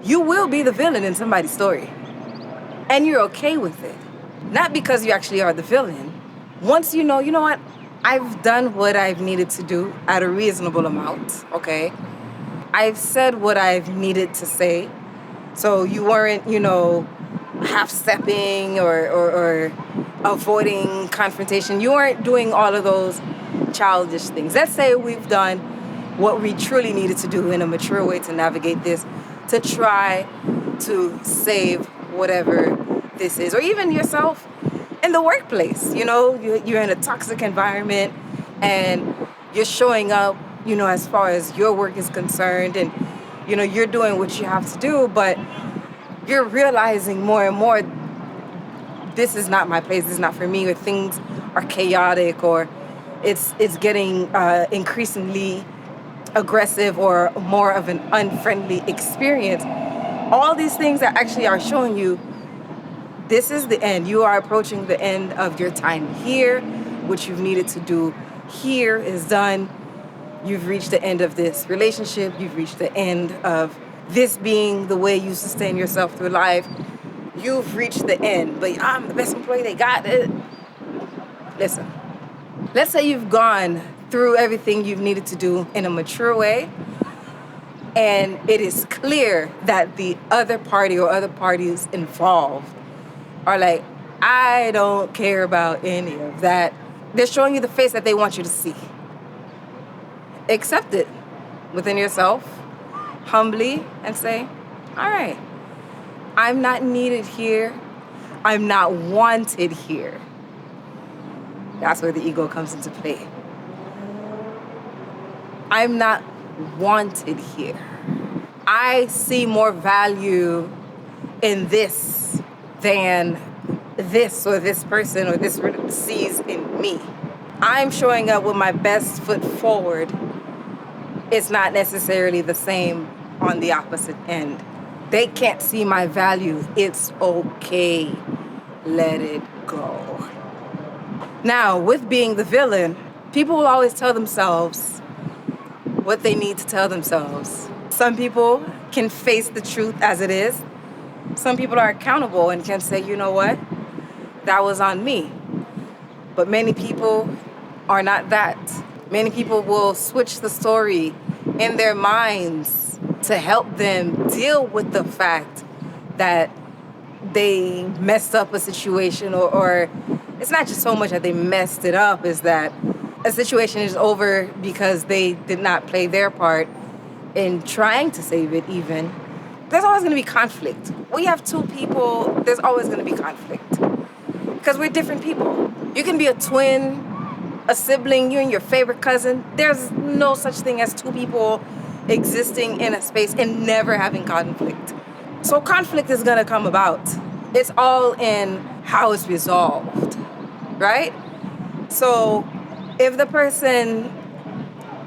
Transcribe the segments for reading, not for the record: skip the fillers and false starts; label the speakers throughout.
Speaker 1: you will be the villain in somebody's story. And you're okay with it. Not because you actually are the villain. Once you know what? I've done what I've needed to do at a reasonable amount, okay? I've said what I've needed to say. So you weren't, half-stepping or avoiding confrontation. You weren't doing all of those childish things. Let's say we've done what we truly needed to do in a mature way to navigate this, to try to save whatever this is, or even yourself in the workplace. You're in a toxic environment and you're showing up, as far as your work is concerned, and you're doing what you have to do, but you're realizing more and more, this is not my place, this is not for me, or things are chaotic, or it's getting increasingly aggressive or more of an unfriendly experience. All these things that actually are showing you this is the end. You are approaching the end of your time here. What you've needed to do here is done. You've reached the end of this relationship. You've reached the end of this being the way you sustain yourself through life. You've reached the end, but I'm the best employee they got. Listen, let's say you've gone through everything you've needed to do in a mature way, and it is clear that the other party or other parties involved are like, I don't care about any of that. They're showing you the face that they want you to see. Accept it within yourself, humbly, and say, all right, I'm not needed here. I'm not wanted here. That's where the ego comes into play. I'm not wanted here. I see more value in this than this or this person or this sees in me. I'm showing up with my best foot forward. It's not necessarily the same on the opposite end. They can't see my value. It's okay. Let it go. Now, with being the villain, people will always tell themselves what they need to tell themselves. Some people can face the truth as it is. Some people are accountable and can say, you know what? That was on me. But many people are not that. Many people will switch the story in their minds to help them deal with the fact that they messed up a situation, or it's not just so much that they messed it up, is that a situation is over because they did not play their part in trying to save it even. There's always going to be conflict. We have two people, there's always going to be conflict. Because we're different people. You can be a twin, a sibling, you and your favorite cousin. There's no such thing as two people existing in a space and never having conflict. So conflict is going to come about. It's all in how it's resolved, right? So if the person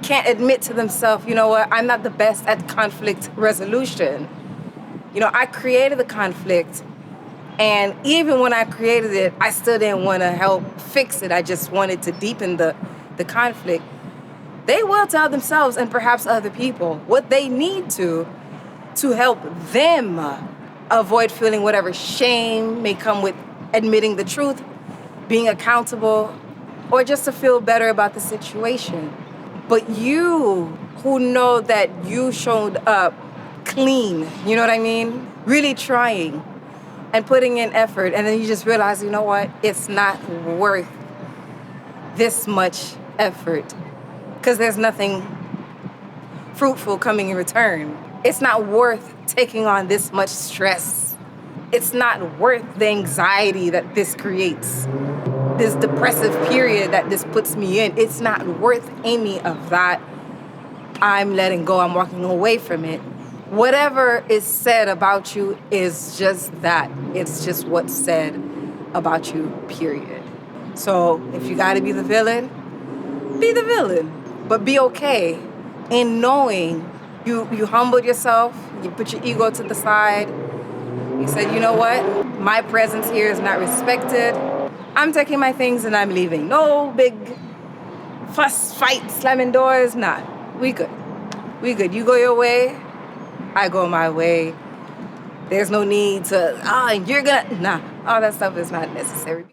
Speaker 1: can't admit to themselves, you know what, I'm not the best at conflict resolution. I created the conflict, and even when I created it, I still didn't want to help fix it. I just wanted to deepen the conflict. They will tell themselves, and perhaps other people, what they need to help them avoid feeling whatever shame may come with admitting the truth, being accountable, or just to feel better about the situation. But you, who know that you showed up clean, you know what I mean? Really trying and putting in effort, and then you just realize, you know what? It's not worth this much effort because there's nothing fruitful coming in return. It's not worth taking on this much stress. It's not worth the anxiety that this creates, this depressive period that this puts me in. It's not worth any of that. I'm letting go. I'm walking away from it. Whatever is said about you is just that. It's just what's said about you, period. So if you gotta be the villain, be the villain. But be okay in knowing you humbled yourself, you put your ego to the side. You said, you know what? My presence here is not respected. I'm taking my things and I'm leaving. No big fuss, fight, slamming doors. Nah, we good. We good. You go your way, I go my way. There's no need to, you're gonna, nah, all that stuff is not necessary.